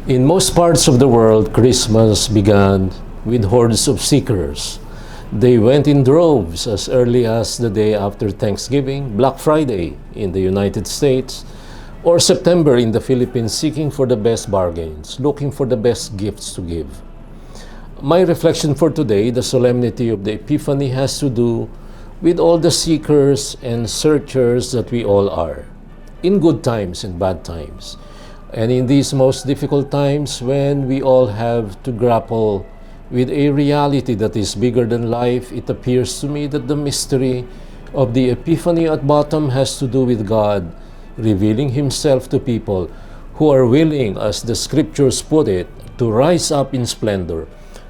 In most parts of the world, Christmas began with hordes of seekers. They went in droves as early as the day after Thanksgiving, Black Friday in the United States, or September in the Philippines, seeking for the best bargains, looking for the best gifts to give. My reflection for today, the solemnity of the Epiphany, has to do with all the seekers and searchers that we all are, in good times and bad times. And in these most difficult times when we all have to grapple with a reality that is bigger than life, it appears to me that the mystery of the Epiphany at bottom has to do with God revealing Himself to people who are willing, as the scriptures put it, to rise up in splendor,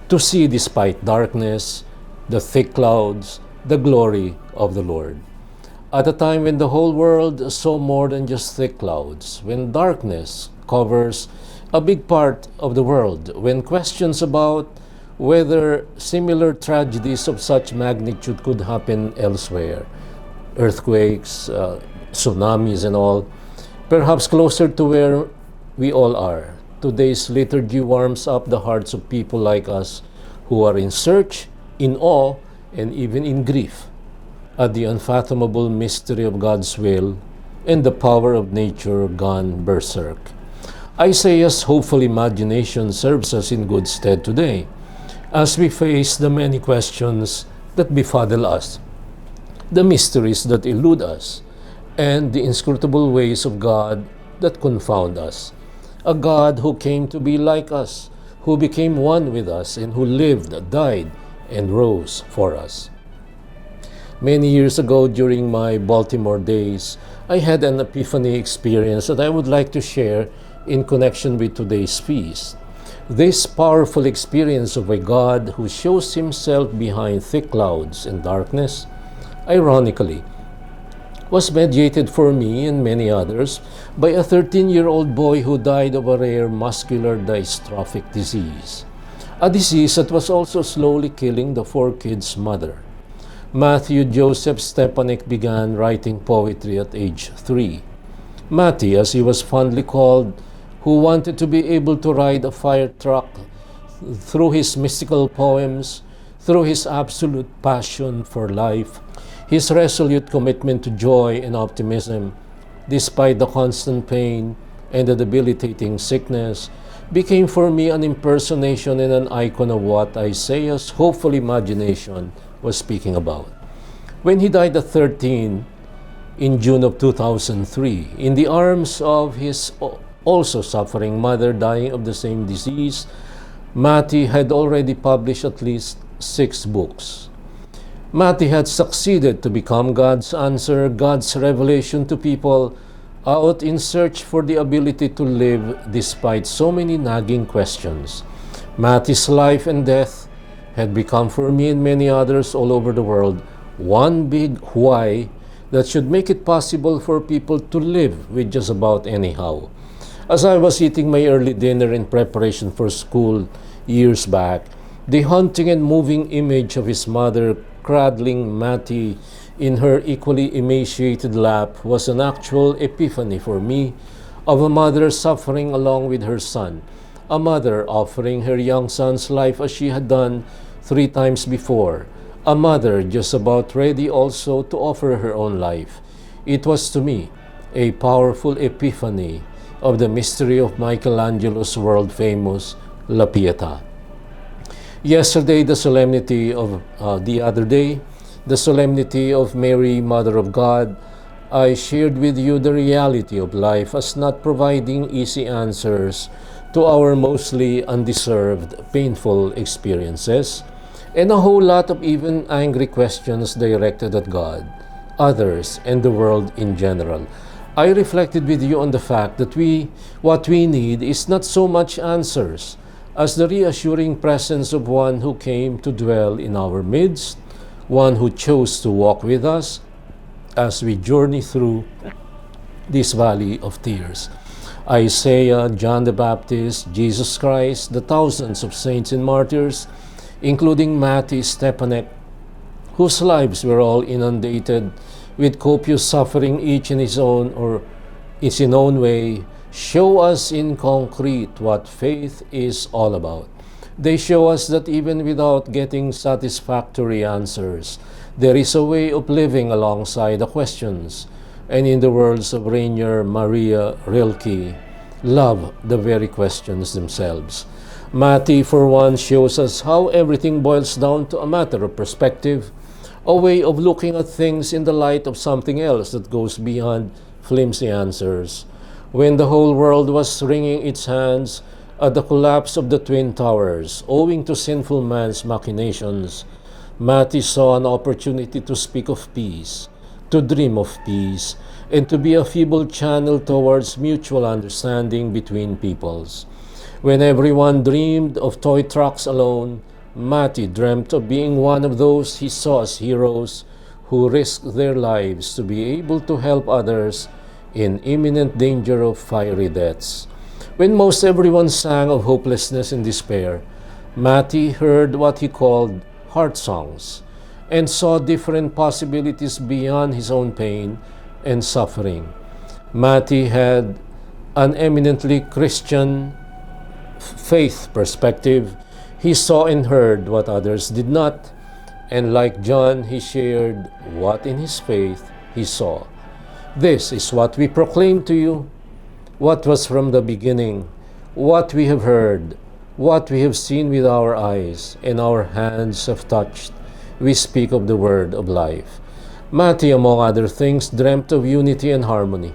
to see despite darkness, the thick clouds, the glory of the Lord. At a time when the whole world saw more than just thick clouds, when darkness covers a big part of the world, when questions about whether similar tragedies of such magnitude could happen elsewhere, earthquakes, tsunamis and all, perhaps closer to where we all are. Today's liturgy warms up the hearts of people like us who are in search, in awe, and even in grief at the unfathomable mystery of God's will and the power of nature gone berserk. Isaiah's hopeful imagination serves us in good stead today as we face the many questions that befuddle us, the mysteries that elude us, and the inscrutable ways of God that confound us. A God who came to be like us, who became one with us, and who lived, died, and rose for us. Many years ago, during my Baltimore days, I had an epiphany experience that I would like to share in connection with today's feast. This powerful experience of a God who shows Himself behind thick clouds and darkness, ironically, was mediated for me and many others by a 13-year-old boy who died of a rare muscular dystrophic disease, a disease that was also slowly killing the 4 kids' mother. Matthew Joseph Stepanek began writing poetry at age 3. Matty, as he was fondly called, who wanted to be able to ride a fire truck through his mystical poems, through his absolute passion for life, his resolute commitment to joy and optimism, despite the constant pain and the debilitating sickness, became for me an impersonation and an icon of what Isaiah's hopeful imagination was speaking about. When he died at 13 in June of 2003, in the arms of his also suffering mother dying of the same disease, Matty had already published at least 6 books. Matty had succeeded to become God's answer, God's revelation to people out in search for the ability to live despite so many nagging questions. Matty's life and death had become for me and many others all over the world one big why that should make it possible for people to live with just about anyhow. As I was eating my early dinner in preparation for school years back, the haunting and moving image of his mother cradling Matty in her equally emaciated lap was an actual epiphany for me of a mother suffering along with her son, a mother offering her young son's life as she had done 3 times before, a mother just about ready also to offer her own life. It was to me a powerful epiphany of the mystery of Michelangelo's world-famous La Pietà. Yesterday, the solemnity of the other day, the solemnity of Mary, Mother of God, I shared with you the reality of life as not providing easy answers to our mostly undeserved, painful experiences, and a whole lot of even angry questions directed at God, others, and the world in general. I reflected with you on the fact that what we need is not so much answers as the reassuring presence of one who came to dwell in our midst, one who chose to walk with us as we journey through this valley of tears. Isaiah, John the Baptist, Jesus Christ, the thousands of saints and martyrs, including Matty Stepanek, whose lives were all inundated with copious suffering, each in his own way, show us in concrete what faith is all about. They show us that even without getting satisfactory answers, there is a way of living alongside the questions. And in the words of Rainier Maria Rilke, love the very questions themselves. Matty, for one, shows us how everything boils down to a matter of perspective, a way of looking at things in the light of something else that goes beyond flimsy answers. When the whole world was wringing its hands at the collapse of the Twin Towers, owing to sinful man's machinations, Matty saw an opportunity to speak of peace, to dream of peace, and to be a feeble channel towards mutual understanding between peoples. When everyone dreamed of toy trucks alone, Matty dreamt of being one of those he saw as heroes who risked their lives to be able to help others in imminent danger of fiery deaths. When most everyone sang of hopelessness and despair, Matty heard what he called heart songs and saw different possibilities beyond his own pain and suffering. Matty had an eminently Christian faith perspective. He saw and heard what others did not, and like John, he shared what in his faith he saw. This is what we proclaim to you, what was from the beginning, what we have heard, what we have seen with our eyes, and our hands have touched. We speak of the word of life. Matty, among other things, dreamt of unity and harmony.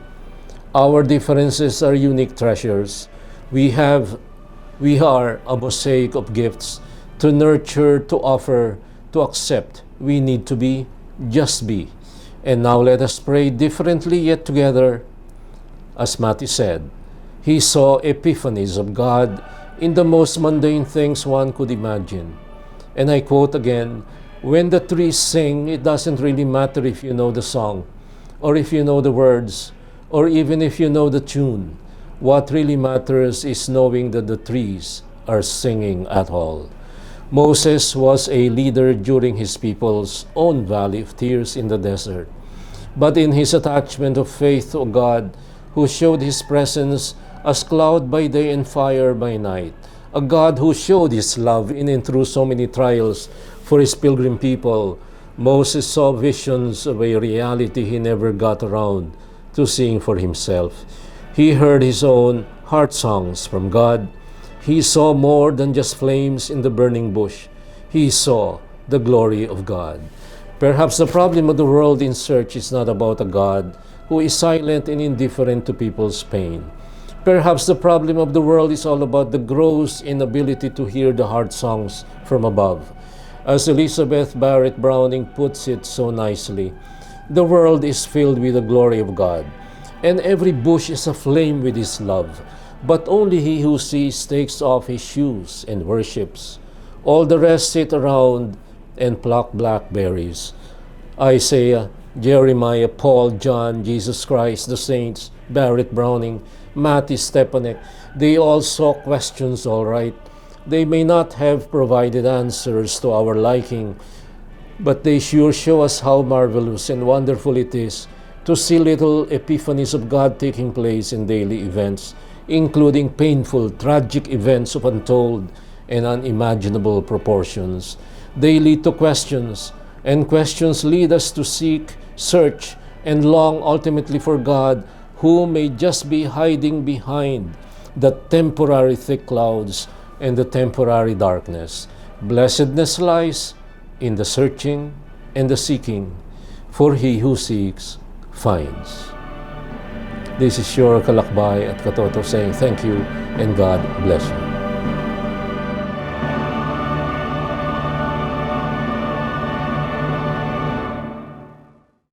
Our differences are unique treasures. We are a mosaic of gifts to nurture, to offer, to accept. We need to be, just be. And now let us pray differently yet together. As Matty said, he saw epiphanies of God in the most mundane things one could imagine. And I quote again, when the trees sing, it doesn't really matter if you know the song, or if you know the words, or even if you know the tune. What really matters is knowing that the trees are singing at all. Moses was a leader during his people's own valley of tears in the desert. But in his attachment of faith to God, who showed his presence as cloud by day and fire by night, a God who showed his love in and through so many trials for his pilgrim people, Moses saw visions of a reality he never got around to seeing for himself. He heard his own heart songs from God. He saw more than just flames in the burning bush. He saw the glory of God. Perhaps the problem of the world in search is not about a God who is silent and indifferent to people's pain. Perhaps the problem of the world is all about the gross inability to hear the heart songs from above. As Elizabeth Barrett Browning puts it so nicely, the world is filled with the glory of God, and every bush is aflame with his love. But only he who sees takes off his shoes and worships. All the rest sit around and pluck blackberries. Isaiah, Jeremiah, Paul, John, Jesus Christ, the saints, Barrett Browning, Matty Stepanek, they all saw questions, all right. They may not have provided answers to our liking, but they sure show us how marvelous and wonderful it is to see little epiphanies of God taking place in daily events, including painful, tragic events of untold and unimaginable proportions. They lead to questions, and questions lead us to seek, search, and long ultimately for God, who may just be hiding behind the temporary thick clouds and the temporary darkness. Blessedness lies in the searching and the seeking, for he who seeks finds. This is your Kalakbay at Katoto saying thank you and God bless you.